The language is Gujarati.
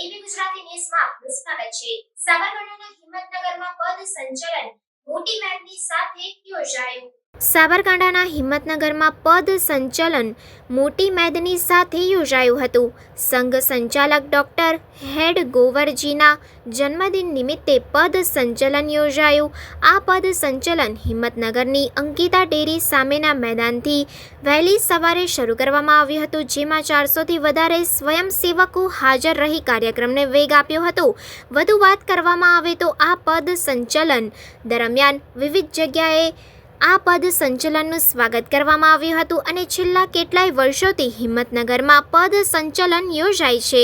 એવી ગુજરાતી ન્યૂઝમાં આપનું સ્વાગત છે। સાબરકાંઠાના હિંમતનગરમાં પદ સંચલન મોટી મેદની સાથે યોજાયું। સાબરકાંઠાના હિંમતનગરમાં પદ સંચલન મોટી મેદની સાથે યોજાયું હતું। સંઘ સંચાલક ડોક્ટર હેડ ગોવરજીના જન્મદિન નિમિત્તે પદ સંચલન યોજાયું। આ પદ સંચલન હિંમતનગરની અંકિતા ડેરી સામેના મેદાનથી વહેલી સવારે શરૂ કરવામાં આવ્યું હતું, જેમાં 400થી વધારે સ્વયંસેવકો હાજર રહી કાર્યક્રમને વેગ આપ્યો હતો। વધુ વાત કરવામાં આવે તો આ પદ સંચલન દરમિયાન વિવિધ જગ્યાએ આ પદ સંચલનનું સ્વાગત કરવામાં આવ્યું હતું અને છેલ્લા કેટલાય વર્ષોથી હિંમતનગરમાં પદ સંચલન યોજાય છે।